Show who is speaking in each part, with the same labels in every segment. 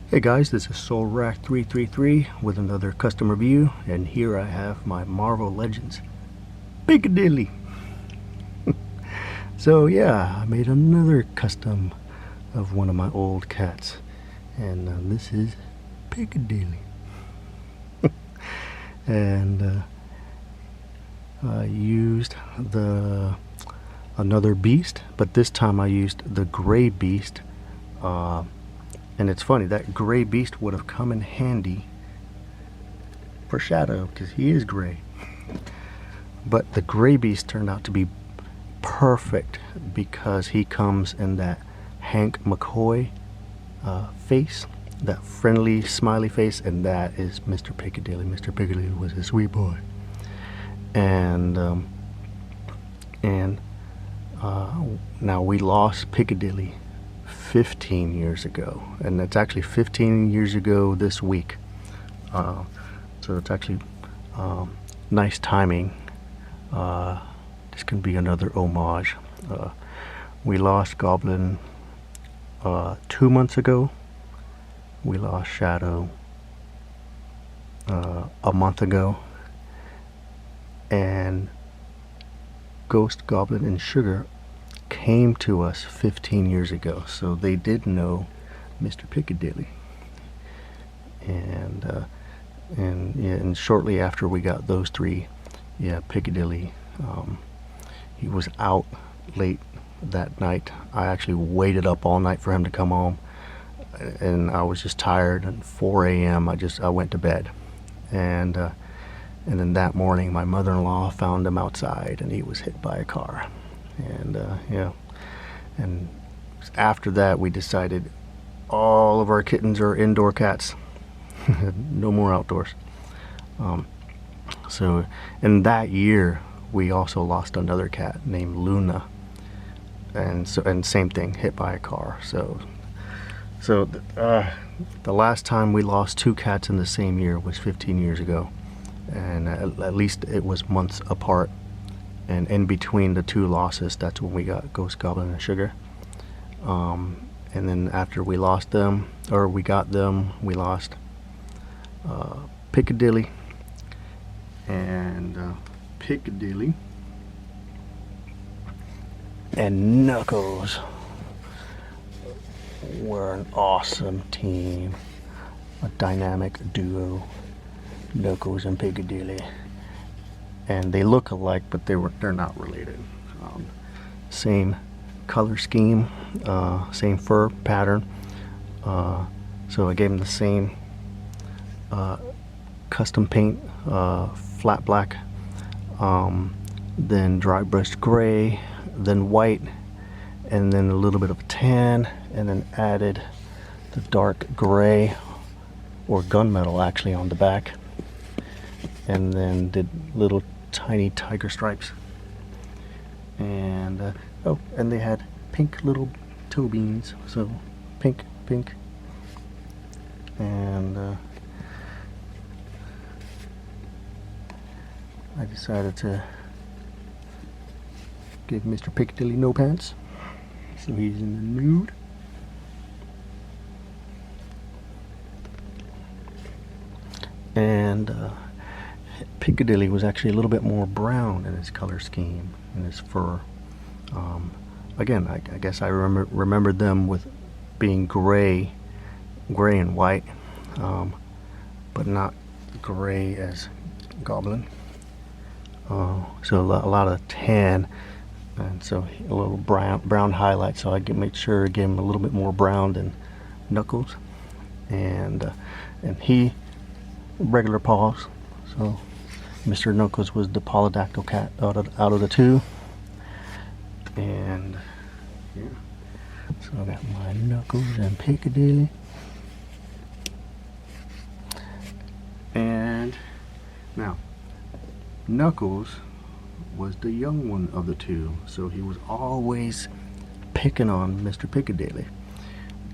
Speaker 1: Hey guys, this is SoulRack333 with another custom review, and here I have my Marvel Legends Piccadilly. So yeah, I made another custom of one of my old cats, and this is Piccadilly. And I used another beast, but this time I used the gray beast. And it's funny, that gray beast would have come in handy for Shadow because he is gray. But the gray beast turned out to be perfect because he comes in that Hank McCoy face, that friendly smiley face, and that is Mr. Piccadilly. Mr. Piccadilly was a sweet boy. And now we lost Piccadilly 15 years ago, and it's actually 15 years ago this week, so it's actually nice timing. This can be another homage. We lost Goblin 2 months ago. We lost Shadow a month ago, and Ghost, Goblin, and Sugar came to us 15 years ago, so they did know Mr. Piccadilly. And shortly after we got those three, Piccadilly, he was out late that night. I actually waited up all night for him to come home, and I was just tired. And 4 a.m. I went to bed, and then that morning my mother-in-law found him outside, and he was hit by a car. And after that we decided all of our kittens are indoor cats. No more outdoors. So in that year we also lost another cat named Luna, and same thing, hit by a car. So the last time we lost two cats in the same year was 15 years ago, and at least it was months apart. And in between the two losses, that's when we got Ghost, Goblin, and Sugar. And then after we lost them, or we got them, we lost Piccadilly. And Piccadilly and Knuckles were an awesome team, a dynamic duo, Knuckles and Piccadilly. And they look alike, but they're not related. Same color scheme, same fur pattern. So I gave them the same custom paint, flat black, then dry brushed gray, then white, and then a little bit of tan, and then added the dark gray, or gunmetal actually, on the back, and then did little tiny tiger stripes, and and they had pink little toe beans, so pink, and I decided to give Mr. Piccadilly no pants, so he's in the nude. And Piccadilly was actually a little bit more brown in his color scheme and his fur. Again, I guess I remembered them with being gray and white, but not gray as Goblin. So a lot of tan, and so a little brown highlight. So I made sure I gave him a little bit more brown than Knuckles, and he regular paws. So Mr. Knuckles was the polydactyl cat out of the two. And yeah, so I got my Knuckles and Piccadilly. And now Knuckles was the young one of the two, so he was always picking on Mr. Piccadilly,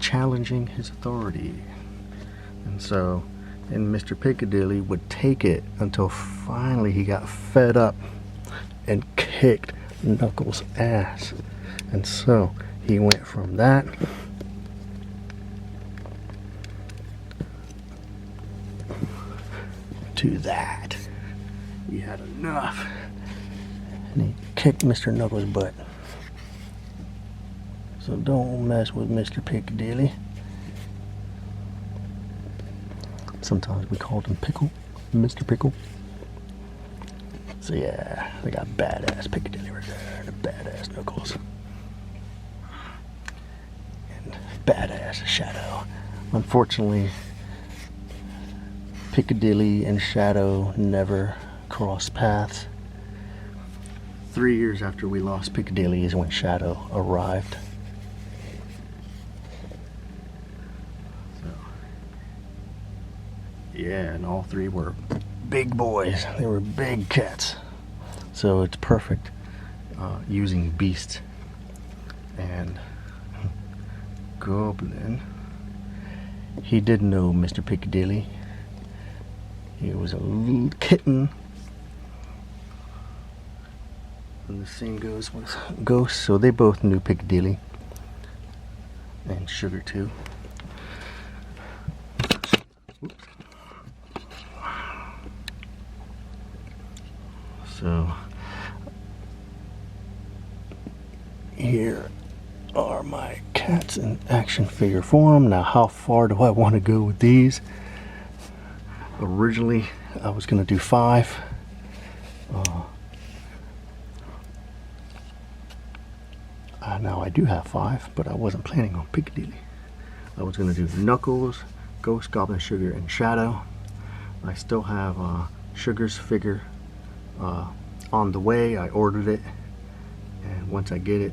Speaker 1: challenging his authority. And Mr. Piccadilly would take it until finally he got fed up and kicked Knuckles' ass. And so he went from that to that. We had enough. And he kicked Mr. Knuckles' butt. So don't mess with Mr. Piccadilly. Sometimes we called him Pickle, Mr. Pickle. So yeah, they got badass Piccadilly right there, the badass Knuckles. And badass Shadow. Unfortunately, Piccadilly and Shadow never crossed paths. 3 years after we lost Piccadilly is when Shadow arrived. So, yeah, and all three were big boys. They were big cats. So it's perfect using Beast and Goblin. He didn't know Mr. Piccadilly. He was a little kitten. And the same goes with Ghost, so they both knew Piccadilly. And Sugar too. Oops. So here are my cats in action figure form. Now how far do I want to go with these? Originally I was going to do 5. Now I do have 5, but I wasn't planning on Piccadilly. I was going to do Knuckles, Ghost, Goblin, Sugar, and Shadow. I still have Sugar's figure on the way. I ordered it, and once I get it,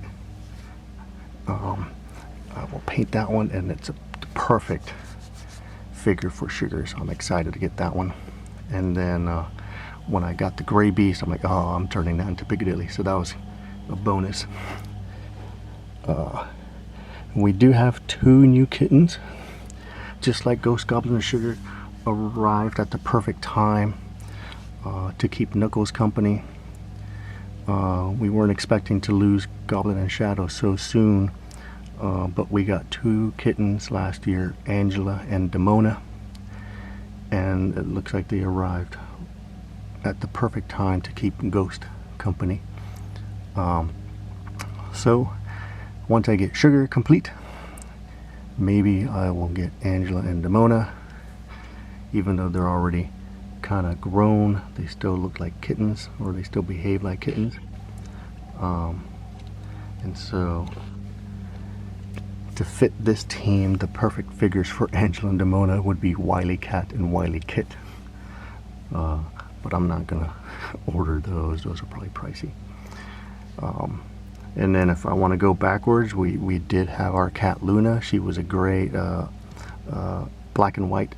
Speaker 1: I will paint that one, and it's a perfect figure for Sugar, so I'm excited to get that one. And then when I got the Gray Beast, I'm like, oh, I'm turning that into Piccadilly, so that was a bonus. We do have 2 new kittens, just like Ghost, Goblin, and Sugar arrived at the perfect time to keep Knuckles company. We weren't expecting to lose Goblin and Shadow so soon, but we got 2 kittens last year, Angela and Demona, and it looks like they arrived at the perfect time to keep Ghost company. So once I get Sugar complete, maybe I will get Angela and Demona. Even though they're already kind of grown, they still look like kittens, or they still behave like kittens. And so to fit this team, the perfect figures for Angela and Demona would be Wily Cat and Wily Kit. But I'm not gonna order those. Those are probably pricey. And then if I want to go backwards, we did have our cat Luna. She was a great black and white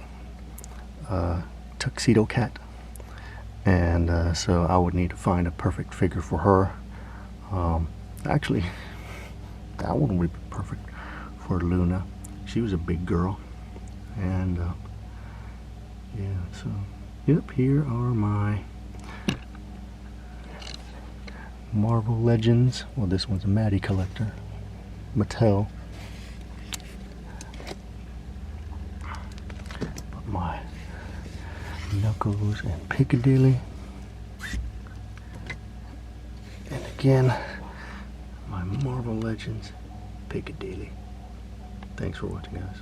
Speaker 1: tuxedo cat, and so I would need to find a perfect figure for her. Actually, that one would be perfect for Luna. She was a big girl, and yeah. So, yep, here are my Marvel Legends. Well, this one's a Maddie collector, Mattel. But my Knuckles and Piccadilly. And again, my Marvel Legends, Piccadilly. Thanks for watching, guys.